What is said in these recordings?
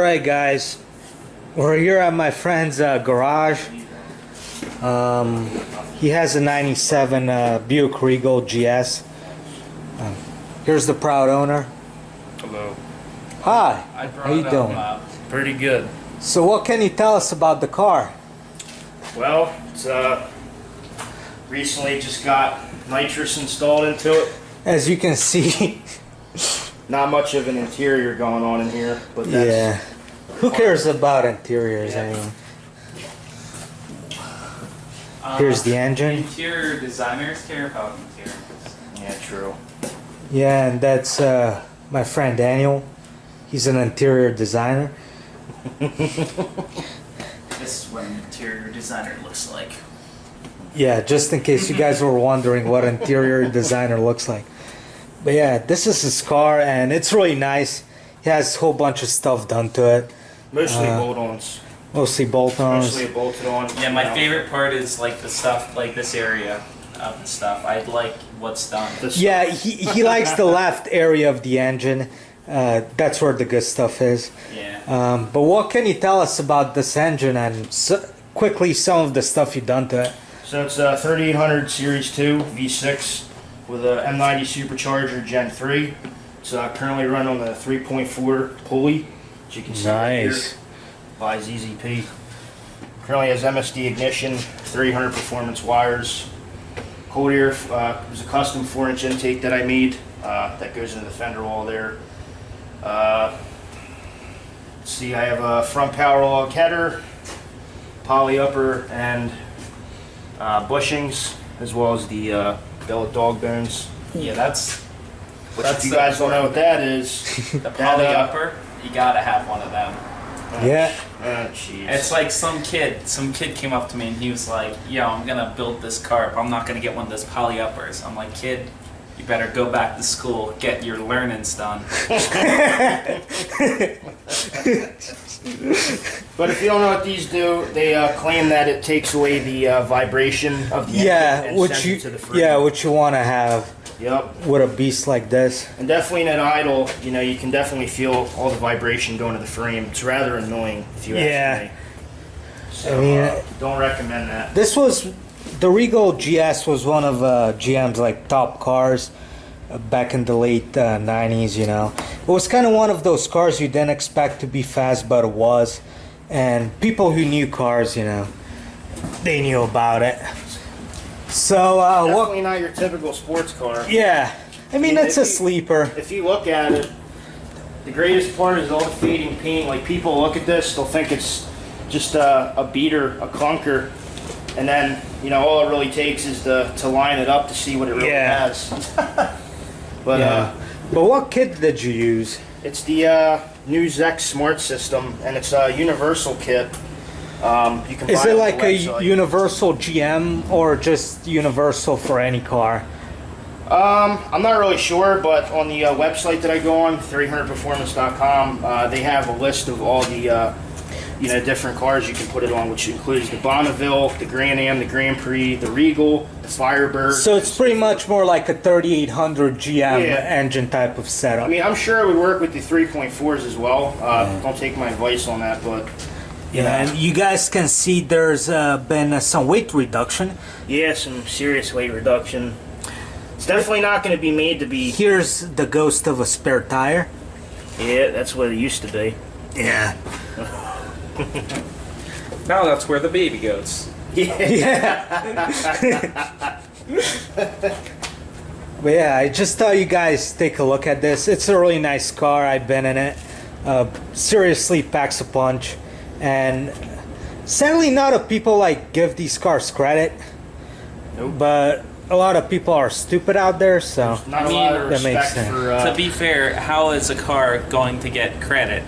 Alright guys, we're here at my friend's garage. He has a 97 Buick Regal GS. Here's the proud owner. Hello. Hi, I brought how you doing? Pretty good. So what can you tell us about the car? Well, it's recently just got nitrous installed into it. As you can see, Not much of an interior going on in here, but that's... yeah. Who cares about interiors anyway? Here's the engine. Interior designers care about interiors. Yeah, true. Yeah, and that's my friend Daniel. He's an interior designer. This is what an interior designer looks like. Yeah, just in case you guys were wondering what interior designer looks like. But yeah, this is his car and it's really nice. He has a whole bunch of stuff done to it. Mostly bolt-ons. Mostly bolt-ons. Mostly bolted on. Yeah, my favorite part is like the stuff, like this area of the stuff. I like what's done. Yeah, he likes the left area of the engine. That's where the good stuff is. Yeah. But what can you tell us about this engine and quickly some of the stuff you've done to it? So it's a 3800 Series 2 V6 with a M90 Supercharger Gen 3. It's currently run on the 3.4 pulley, as you can see right here, by ZZP. Currently has MSD ignition, 300 performance wires. Cold air, it was a custom 4-inch intake that I made that goes into the fender wall there. Let's see, I have a front power log header, poly upper, and bushings, as well as the billet dog bones. Yeah, that's If you guys don't know what that is, the poly upper. You gotta have one of them. Yeah. Jeez. It's like some kid came up to me and he was like, "Yo, I'm gonna build this car, but I'm not gonna get one of those poly uppers." I'm like, "Kid, you better go back to school, get your learnings done." But if you don't know what these do, they claim that it takes away the vibration of the engine and sends it to the frame. which you want to have. Yep. With a beast like this. And definitely in an idle, you know, you can definitely feel all the vibration going to the frame. It's rather annoying, if you ask me. So, I mean, don't recommend that. This was the Regal GS was one of GM's like top cars back in the late 90s. You know, it was kind of one of those cars you didn't expect to be fast, but it was. And people who knew cars, you know, they knew about it. So definitely not your typical sports car. Yeah, I mean it's a sleeper. If you look at it, the greatest part is all the fading paint. Like people look at this, they'll think it's just a beater, a clunker, and then you know all it really takes is to line it up to see what it really has. But but what kit did you use? It's the new Zex Smart System, and it's a universal kit. You can Is buy it on like the a website. universal GM or just universal for any car? I'm not really sure, but on the website that I go on, 300performance.com, they have a list of all the you know, different cars you can put it on, which includes the Bonneville, the Grand Am, the Grand Prix, the Regal, the Firebird. So it's pretty much more like a 3800 GM engine type of setup. I mean, I'm sure it would work with the 3.4s as well. Don't take my advice on that, but... Yeah, and you guys can see there's been some weight reduction. Yeah, some serious weight reduction. It's definitely not going to be made to be... Here's the ghost of a spare tire. Yeah, that's what it used to be. Yeah. Now that's where the baby goes. Yeah. But yeah, I just thought you guys take a look at this. It's a really nice car. I've been in it. Seriously packs a punch. And sadly, not a people like give these cars credit. Nope. But a lot of people are stupid out there, so Not a lot of that makes respect sense. for... To be fair, how is a car going to get credit?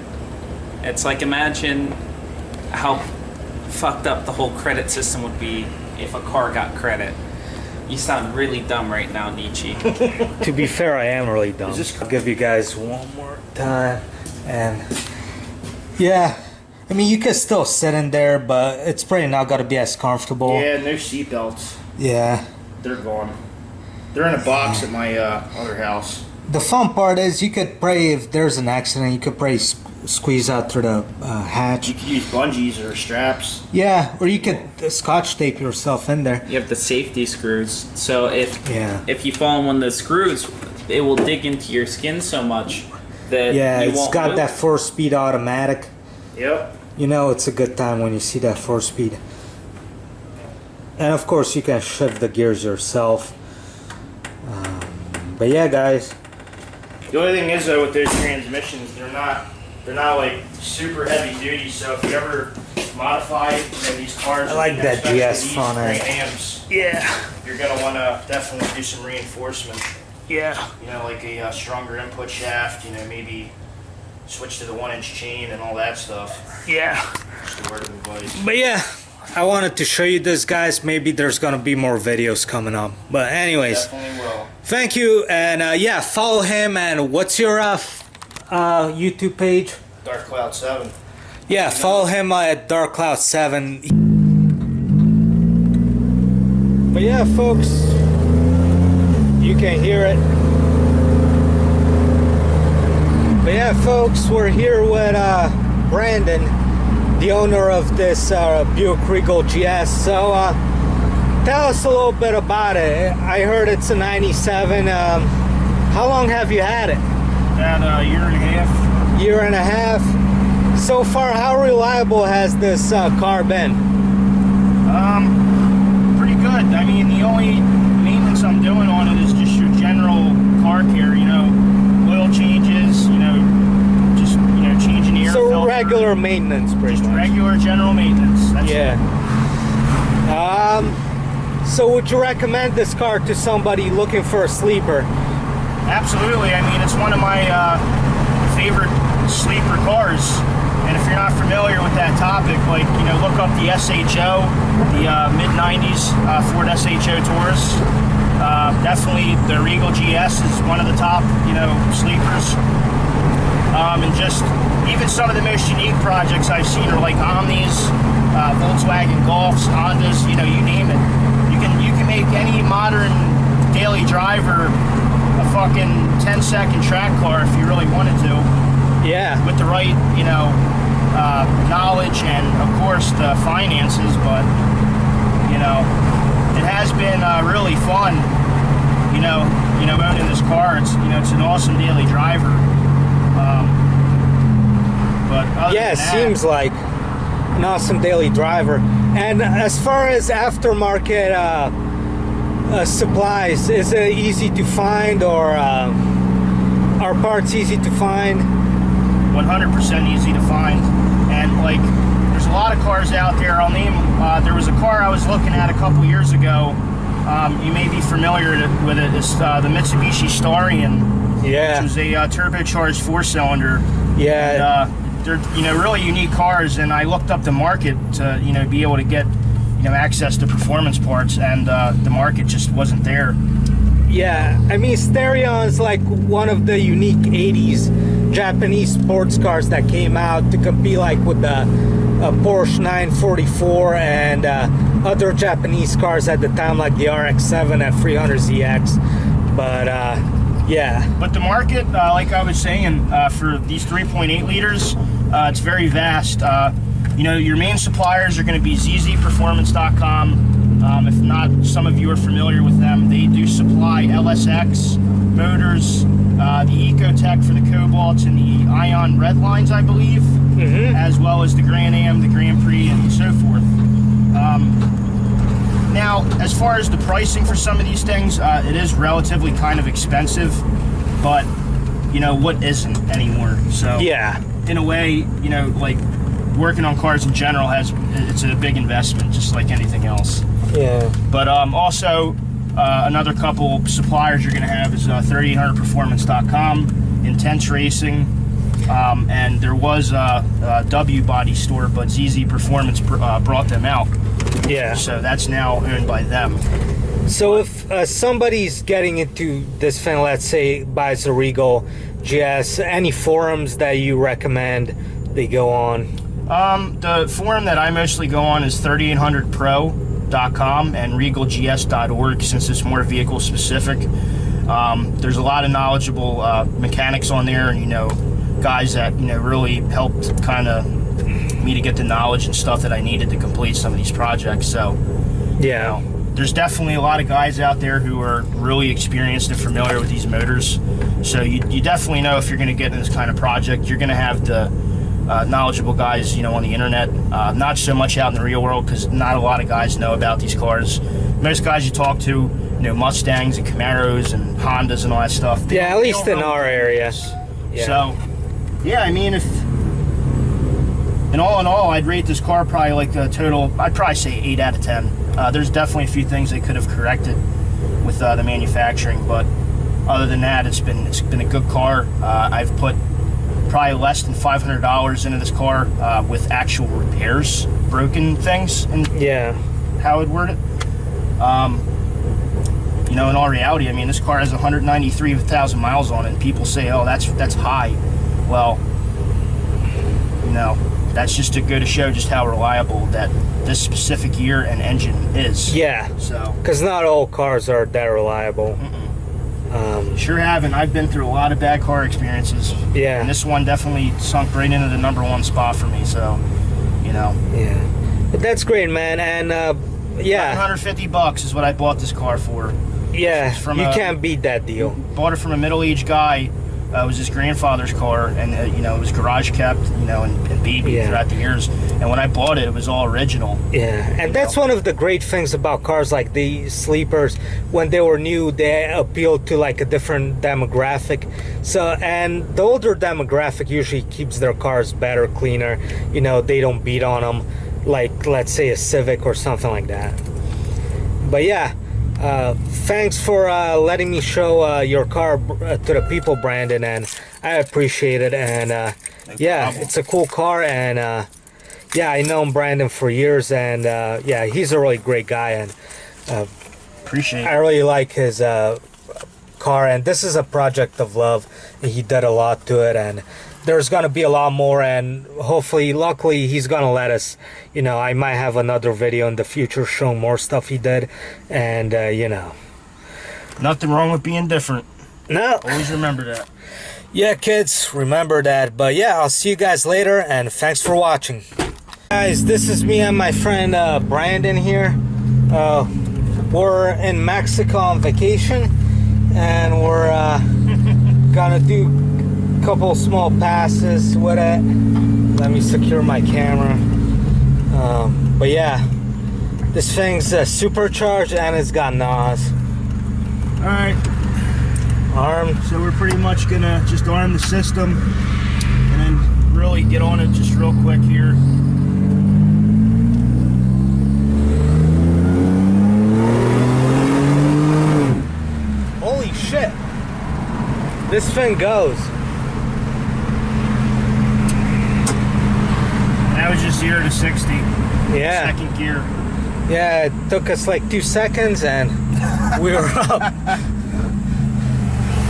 It's like, imagine how fucked up the whole credit system would be if a car got credit. You sound really dumb right now, Nietzsche. To be fair, I am really dumb. I'll give you guys one more time. And yeah, I mean, you can still sit in there, but it's probably not going to be as comfortable. Yeah, no seatbelts. Yeah. They're gone. They're in a box at my other house. The fun part is you could pray if there's an accident, you could pray squeeze out through the hatch. You could use bungees or straps. Yeah, or you could scotch tape yourself in there. You have the safety screws, so if you fall on one of the screws, it will dig into your skin so much that you won't got move. that 4-speed automatic. Yep. You know it's a good time when you see that 4-speed. And of course you can shift the gears yourself. But yeah, guys. The only thing is though with those transmissions, they're not like super heavy duty. So if you ever modify these cars, I like that GS front end. Yeah. You're gonna want to definitely do some reinforcement. Yeah. You know, like a stronger input shaft. You know, maybe switch to the 1-inch chain and all that stuff. Yeah. Just a word of advice. But yeah, I wanted to show you this, guys. Maybe there's gonna be more videos coming up. But anyways, Definitely will. thank you, and yeah, follow him. And what's your YouTube page? Dark Cloud 7. Yeah, follow him at Dark Cloud 7. But yeah, folks, you can hear it. But yeah, folks, we're here with Brandon, the owner of this Buick Regal GS. So tell us a little bit about it. I heard it's a 97. How long have you had it? About a year and a half. Year and a half. So far, how reliable has this car been? Pretty good. I mean, the only maintenance I'm doing on it is just your general car care, you know, oil changes, you know, just, you know, changing the air filter. So regular maintenance, pretty Just much. regular general maintenance. That's Yeah. So would you recommend this car to somebody looking for a sleeper? Absolutely. I mean, it's one of my favorite sleeper cars. And if you're not familiar with that topic, like, you know, look up the SHO, the mid-90s Ford SHO Taurus. Definitely the Regal GS is one of the top, you know, sleepers. And just even some of the most unique projects I've seen are like Omnis, Volkswagen Golfs, Hondas, you know, you name it. You can make any modern daily driver a fucking 10-second track car if you really wanted to. Yeah. With the right, you know, knowledge and of course the finances, but you know, it has been really fun. You know, owning this car. It's it's an awesome daily driver. But other Yeah, than it that, seems like an awesome daily driver. And as far as aftermarket supplies, is it easy to find, or are parts easy to find? 100% easy to find. And like, there's a lot of cars out there. I'll name. There was a car I was looking at a couple years ago. You may be familiar with it. It's the Mitsubishi Starion. Yeah. Which was a turbocharged 4-cylinder. Yeah. And, they're really unique cars, and I looked up the market to be able to get access to performance parts, and the market just wasn't there. Yeah, I mean, Starion's like one of the unique 80s Japanese sports cars that came out to compete like with the Porsche 944 and other Japanese cars at the time, like the RX-7 at 300ZX. But yeah. But the market, like I was saying, for these 3.8 liters, it's very vast. Your main suppliers are going to be zzperformance.com. If not, some of you are familiar with them. They do supply LSX motors, the Ecotech for the Cobalts, and the Ion Red lines, I believe, as well as the Grand Am, the Grand Prix, and so forth. Now, as far as the pricing for some of these things, it is relatively kind of expensive, but what isn't anymore? So Yeah. in a way, like working on cars in general it's a big investment, just like anything else. Yeah. But also another couple suppliers you're going to have is 3800performance.com, Intense Racing, and there was a W Body store, but ZZ Performance brought them out. Yeah. So that's now owned by them. So if somebody's getting into this thing, let's say buys a Regal GS, any forums that you recommend they go on? The forum that I mostly go on is 3800pro.com and regalgs.org, since it's more vehicle specific. There's a lot of knowledgeable mechanics on there, and guys that, you know, really helped kind of me to get the knowledge and stuff that I needed to complete some of these projects. So, Yeah. you know, there's definitely a lot of guys out there who are really experienced and familiar with these motors. So you definitely know if you're going to get in this kind of project, you're going to have the knowledgeable guys, you know, on the internet. Not so much out in the real world, because not a lot of guys know about these cars. Most guys you talk to, you know, Mustangs and Camaros and Hondas and all that stuff. Yeah, at least in our area. Yeah. So, yeah, I mean, if in all, I'd rate this car probably like a total, I'd probably say 8 out of 10. There's definitely a few things they could have corrected with the manufacturing, but other than that, it's been a good car. I've put probably less than $500 into this car with actual repairs, broken things, and how I'd word it. You know, in all reality, I mean, this car has 193,000 miles on it, and people say, "Oh, that's high." Well, you know, that's just to go to show just how reliable that this specific year and engine is. Yeah. So, because not all cars are that reliable. Sure haven't. I've been through a lot of bad car experiences. Yeah. And this one definitely sunk right into the #1 spot for me. So, you know. Yeah. But that's great, man. And yeah. $150 is what I bought this car for. Yeah. You a, can't beat that deal. Bought it from a middle-aged guy. It was his grandfather's car, and you know, it was garage kept, you know, and BB throughout the years. And when I bought it, it was all original. Yeah, and that's one of the great things about cars like the sleepers. When they were new, they appealed to like a different demographic. So, and the older demographic usually keeps their cars better, cleaner. You know, they don't beat on them, like let's say a Civic or something like that. But yeah. Thanks for letting me show your car to the people, Brandon, and I appreciate it. And yeah, it's a cool car, and yeah, I know Brandon for years, and yeah, he's a really great guy, and appreciate it. I really like his car, and this is a project of love, and he did a lot to it, and there's gonna be a lot more, and hopefully, luckily, he's gonna let us, you know, I might have another video in the future showing more stuff he did, and you know, nothing wrong with being different. No, always remember that. Yeah, kids, remember that. But yeah, I'll see you guys later, and thanks for watching. Guys, this is me and my friend Brandon here. We're in Mexico on vacation, and we're gonna do couple small passes with it. Let me secure my camera. But yeah, this thing's supercharged and it's got NOS. Alright. Armed. So we're pretty much gonna just arm the system and then really get on it just real quick here. Holy shit. This thing goes. That was just 0 to 60. Yeah. Second gear. Yeah, it took us like 2 seconds and we were up.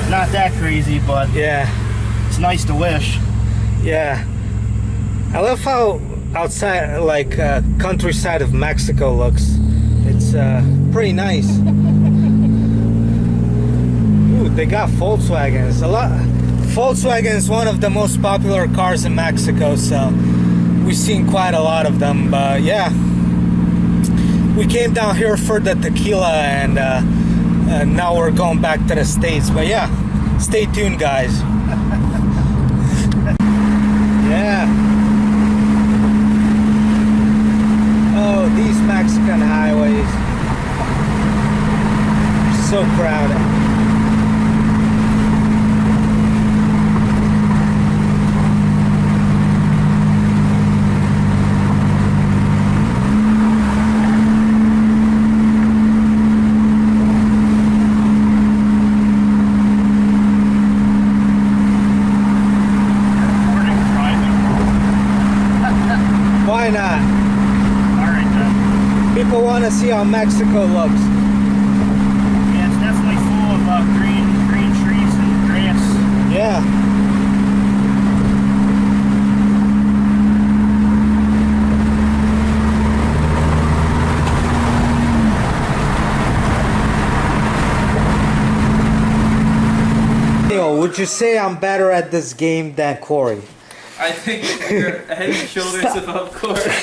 Not that crazy, but yeah, it's nice to wish. Yeah. I love how outside, like countryside of Mexico looks. It's pretty nice. Ooh, they got Volkswagens. Volkswagen is one of the most popular cars in Mexico, so we've seen quite a lot of them. But yeah, we came down here for the tequila, and now we're going back to the States. But yeah, stay tuned, guys. Yeah. Oh, these Mexican highways, so crowded. Why not? Alright then. People want to see how Mexico looks. Yeah, it's definitely full of green trees and grass. Yeah. would you say I'm better at this game than Corey? I think you're head and shoulders above Corey.